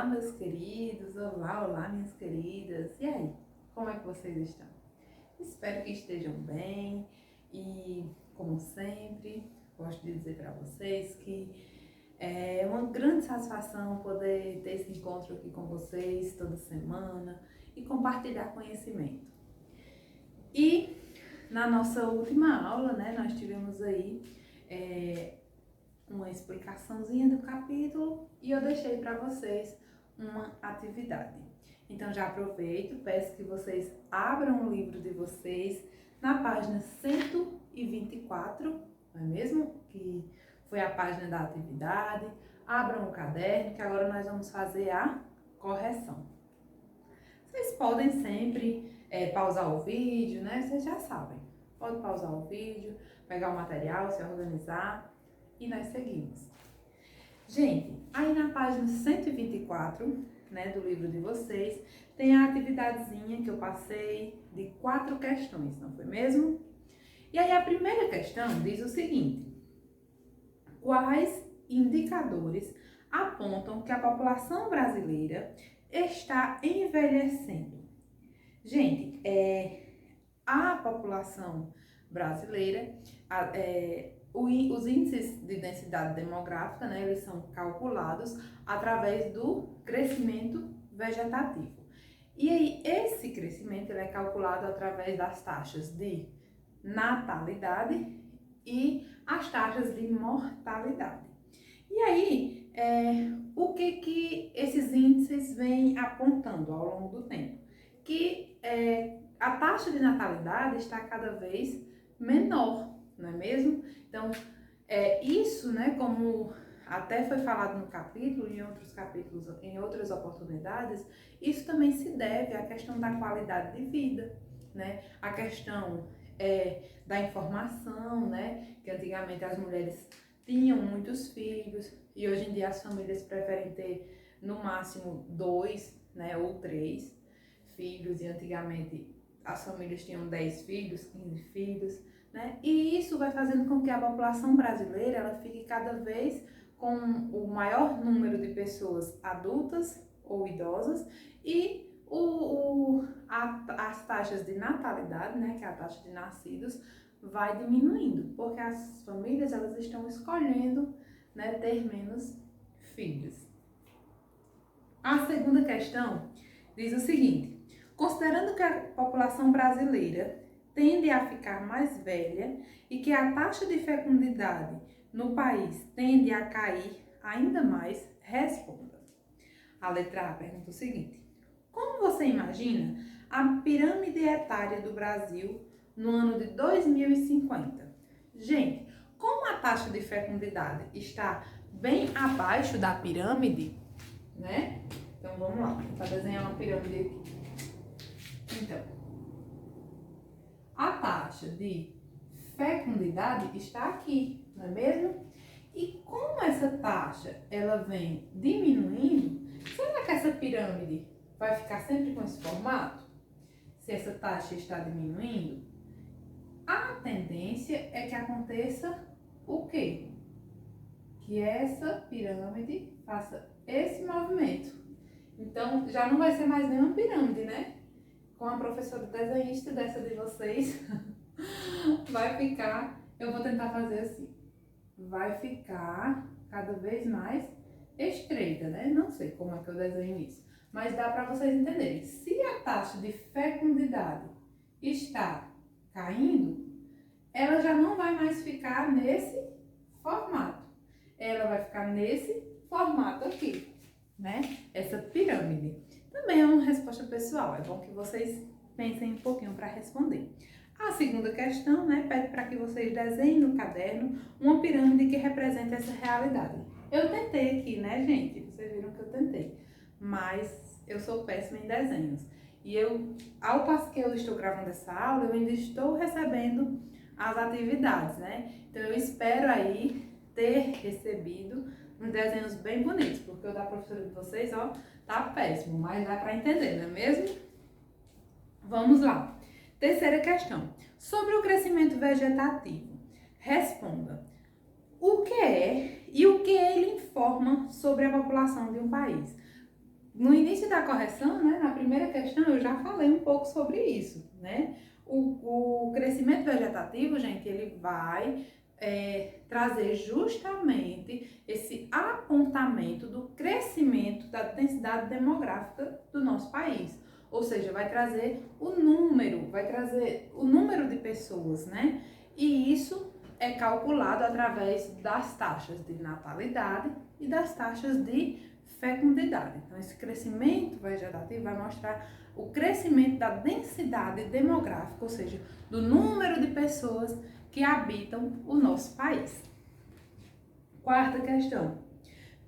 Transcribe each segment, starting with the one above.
Olá, meus queridos, olá, minhas queridas. E aí, como é que vocês estão? Espero que estejam bem e, como sempre, gosto de dizer para vocês que é uma grande satisfação poder ter esse encontro aqui com vocês toda semana e compartilhar conhecimento. E na nossa última aula, né, nós tivemos aí uma explicaçãozinha do capítulo e eu deixei para vocês uma atividade. Então já aproveito, peço que vocês abram o livro de vocês na página 124, não é mesmo? Que foi a página da atividade. Abram o caderno que agora nós vamos fazer a correção. Vocês podem sempre pausar o vídeo, né? Vocês já sabem. Pode pausar o vídeo, pegar o material, se organizar. E nós seguimos. Gente, aí na página 124, né, do livro de vocês, tem a atividadezinha que eu passei de 4 questões, não foi mesmo? E aí a primeira questão diz o seguinte: quais indicadores apontam que a população brasileira está envelhecendo? Gente, a população brasileira, os índices de densidade demográfica, né, eles são calculados através do crescimento vegetativo. E aí, esse crescimento ele é calculado através das taxas de natalidade e as taxas de mortalidade. E aí, o que esses índices vêm apontando ao longo do tempo? Que a taxa de natalidade está cada vez menor, não é mesmo? Então, isso, né, como até foi falado no capítulo, em outros capítulos, em outras oportunidades, isso também se deve à questão da qualidade de vida, né? A questão da informação, né? Que antigamente as mulheres tinham muitos filhos e hoje em dia as famílias preferem ter no máximo 2, né, ou 3 filhos, e antigamente as famílias tinham 10 filhos, 15 filhos, né? E isso vai fazendo com que a população brasileira ela fique cada vez com o maior número de pessoas adultas ou idosas e as taxas de natalidade, né, que é a taxa de nascidos, vai diminuindo, porque as famílias elas estão escolhendo, né, ter menos filhos. A segunda questão diz o seguinte: considerando que a população brasileira tende a ficar mais velha e que a taxa de fecundidade no país tende a cair ainda mais, responda. A letra A pergunta o seguinte: como você imagina a pirâmide etária do Brasil no ano de 2050? Gente, como a taxa de fecundidade está bem abaixo da pirâmide, né? Então vamos lá, vou desenhar uma pirâmide aqui. Então, a taxa de fecundidade está aqui, não é mesmo? E como essa taxa ela vem diminuindo, será que essa pirâmide vai ficar sempre com esse formato? Se essa taxa está diminuindo, a tendência é que aconteça o quê? Que essa pirâmide faça esse movimento. Então, já não vai ser mais nenhuma pirâmide, né? Com a professora desenhista dessa de vocês, vai ficar, eu vou tentar fazer assim, vai ficar cada vez mais estreita, né? Não sei como é que eu desenho isso, mas dá para vocês entenderem. Se a taxa de fecundidade está caindo, ela já não vai mais ficar nesse formato, ela vai ficar nesse formato aqui, né? Essa pirâmide. Também é uma resposta pessoal, é bom que vocês pensem um pouquinho para responder. A segunda questão, né, pede para que vocês desenhem no caderno uma pirâmide que represente essa realidade. Eu tentei aqui, né, gente? Vocês viram que eu tentei, mas eu sou péssima em desenhos. E ao passo que eu estou gravando essa aula, eu ainda estou recebendo as atividades, né? Então eu espero aí ter recebido uns desenhos bem bonitos, porque o da professora de vocês, ó, tá péssimo, mas dá para entender, não é mesmo? Vamos lá. Terceira questão. Sobre o crescimento vegetativo, responda: o que é e o que ele informa sobre a população de um país? No início da correção, né, na primeira questão, eu já falei um pouco sobre isso, né? O crescimento vegetativo, gente, ele vai trazer justamente esse apontamento do crescimento da densidade demográfica do nosso país. Ou seja, vai trazer vai trazer o número de pessoas, né? E isso é calculado através das taxas de natalidade e das taxas de fecundidade. Então, esse crescimento vegetativo vai mostrar o crescimento da densidade demográfica, ou seja, do número de pessoas que habitam o nosso país. Quarta questão.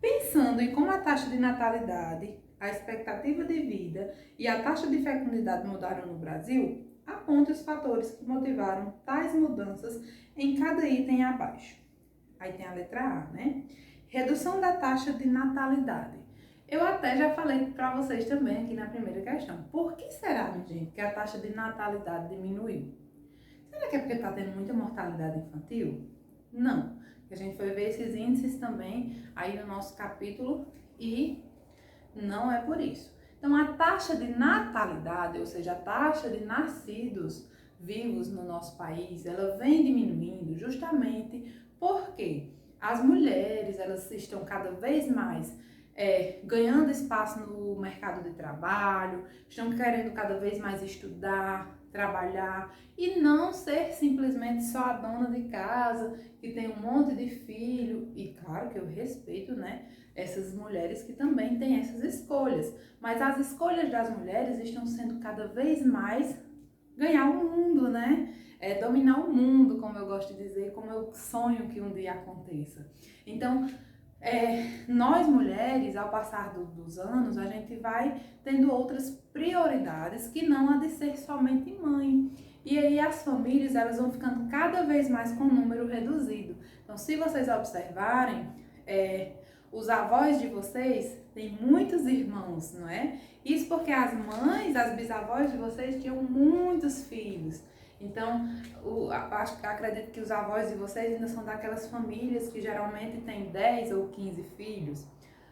Pensando em como a taxa de natalidade, a expectativa de vida e a taxa de fecundidade mudaram no Brasil, aponte os fatores que motivaram tais mudanças em cada item abaixo. Aí tem a letra A, né? Redução da taxa de natalidade. Eu até já falei para vocês também aqui na primeira questão. Por que será, minha gente, que a taxa de natalidade diminuiu? Será que é porque está tendo muita mortalidade infantil? Não. A gente foi ver esses índices também aí no nosso capítulo e não é por isso. Então, a taxa de natalidade, ou seja, a taxa de nascidos vivos no nosso país, ela vem diminuindo justamente porque as mulheres, elas estão cada vez mais ganhando espaço no mercado de trabalho, estão querendo cada vez mais estudar, trabalhar e não ser simplesmente só a dona de casa que tem um monte de filho. E claro que eu respeito, né, essas mulheres que também têm essas escolhas, mas as escolhas das mulheres estão sendo cada vez mais ganhar o mundo, né? Dominar o mundo, como eu gosto de dizer, como eu sonho que um dia aconteça. Então, nós mulheres, ao passar dos anos, a gente vai tendo outras prioridades que não a de ser somente mãe. E aí as famílias, elas vão ficando cada vez mais com um número reduzido. Então, se vocês observarem, os avós de vocês têm muitos irmãos, não é? Isso porque as mães, as bisavós de vocês tinham muitos filhos. Então, acredito que os avós de vocês ainda são daquelas famílias que geralmente têm 10 ou 15 filhos.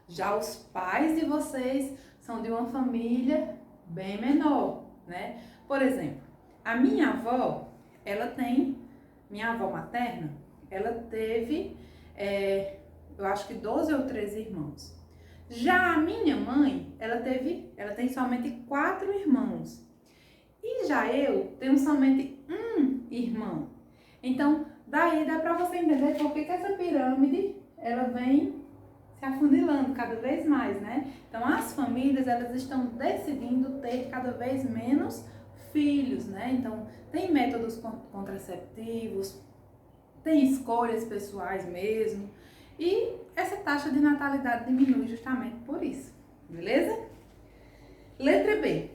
Já os pais de vocês são de uma família bem menor, né? Por exemplo, a minha avó, minha avó materna, ela teve, eu acho que 12 ou 13 irmãos. Já a minha mãe, ela tem somente 4 irmãos. E já eu tenho somente um irmão. Então, daí dá para você entender por que essa pirâmide, ela vem se afunilando cada vez mais, né? Então, as famílias, elas estão decidindo ter cada vez menos filhos, né? Então, tem métodos contraceptivos, tem escolhas pessoais mesmo. E essa taxa de natalidade diminui justamente por isso, beleza? Letra B.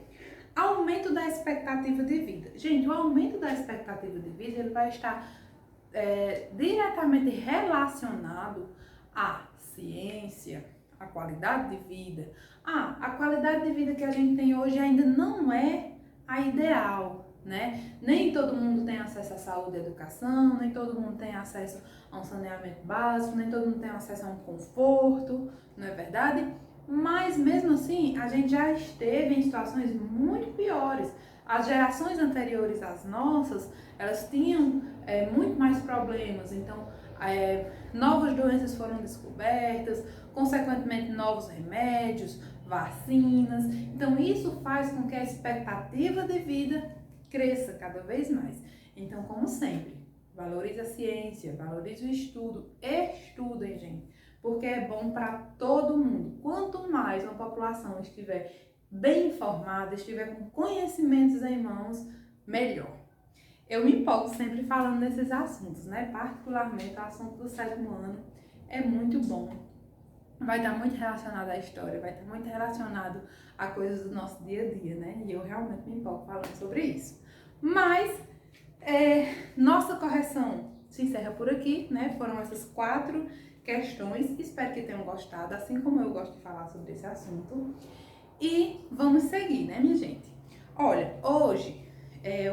Aumento da expectativa de vida. Gente, o aumento da expectativa de vida, ele vai estar diretamente relacionado à ciência, à qualidade de vida. A qualidade de vida que a gente tem hoje ainda não é a ideal, né? Nem todo mundo tem acesso à saúde e educação, nem todo mundo tem acesso a um saneamento básico, nem todo mundo tem acesso a um conforto, não é verdade? Mas mesmo assim, a gente já esteve em situações muito piores. As gerações anteriores às nossas, elas tinham muito mais problemas. Então, novas doenças foram descobertas, consequentemente novos remédios, vacinas. Então, isso faz com que a expectativa de vida cresça cada vez mais. Então, como sempre, valorize a ciência, valorize o estudo. Estudem, gente, porque é bom para todo mundo. Quanto mais uma população estiver bem informada, estiver com conhecimentos em mãos, melhor. Eu me empolgo sempre falando desses assuntos, né? Particularmente o assunto do 7º ano é muito bom. Vai estar muito relacionado à história, vai estar muito relacionado a coisas do nosso dia a dia, né? E eu realmente me empolgo falando sobre isso. Mas, nossa correção se encerra por aqui, né? Foram essas 4 questões. Espero que tenham gostado, assim como eu gosto de falar sobre esse assunto. E vamos seguir, né, minha gente? Olha, hoje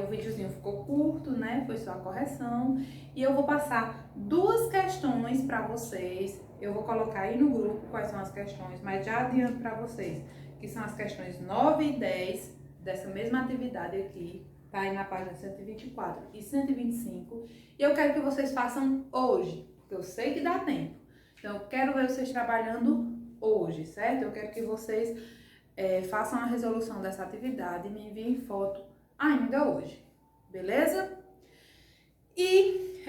o videozinho ficou curto, né? Foi só a correção. E eu vou passar 2 questões para vocês. Eu vou colocar aí no grupo quais são as questões, mas já adianto para vocês que que são as questões 9 e 10 dessa mesma atividade aqui, tá aí na página 124 e 125. E eu quero que vocês façam hoje, porque eu sei que dá tempo. Então, eu quero ver vocês trabalhando hoje, certo? Eu quero que vocês façam a resolução dessa atividade e me enviem foto ainda hoje, beleza? E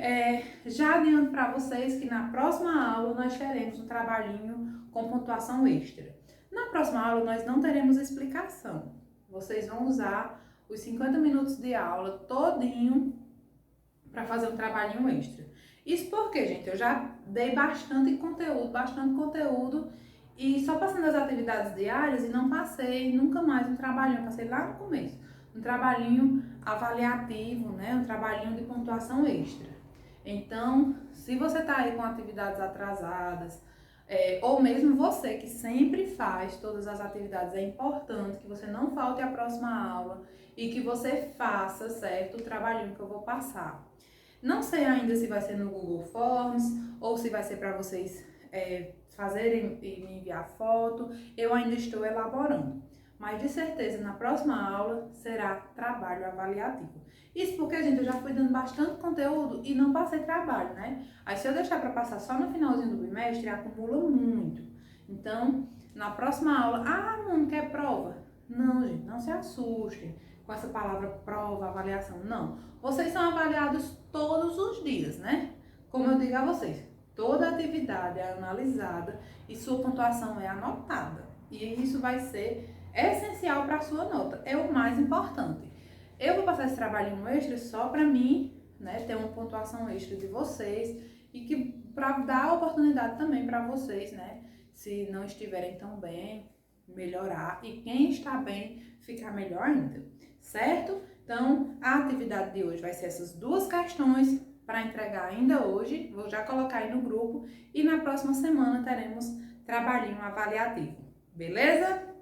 já adianto para vocês que na próxima aula nós teremos um trabalhinho com pontuação extra. Na próxima aula nós não teremos explicação. Vocês vão usar os 50 minutos de aula todinho para fazer um trabalhinho extra. Isso porque, gente, eu já dei bastante conteúdo e só passando as atividades diárias e não passei nunca mais um trabalhinho, passei lá no começo, um trabalhinho avaliativo, né, um trabalhinho de pontuação extra. Então, se você tá aí com atividades atrasadas, ou mesmo você que sempre faz todas as atividades, é importante que você não falte a próxima aula e que você faça, certo, o trabalhinho que eu vou passar. Não sei ainda se vai ser no Google Forms ou se vai ser para vocês fazerem e me enviar foto. Eu ainda estou elaborando. Mas de certeza na próxima aula será trabalho avaliativo. Isso porque, gente, eu já fui dando bastante conteúdo e não passei trabalho, né? Aí se eu deixar para passar só no finalzinho do bimestre, acumula muito. Então, na próxima aula, não quer prova? Não, gente, não se assustem com essa palavra prova, avaliação. Não, vocês são avaliados todos os dias, né? Como eu digo a vocês, toda atividade é analisada e sua pontuação é anotada. E isso vai ser essencial para a sua nota, é o mais importante. Eu vou passar esse trabalhinho extra só para mim, né, ter uma pontuação extra de vocês e que para dar a oportunidade também para vocês, né, se não estiverem tão bem, melhorar e quem está bem ficar melhor ainda, certo? Então, a atividade de hoje vai ser essas duas questões para entregar ainda hoje, vou já colocar aí no grupo e na próxima semana teremos trabalhinho avaliativo, beleza?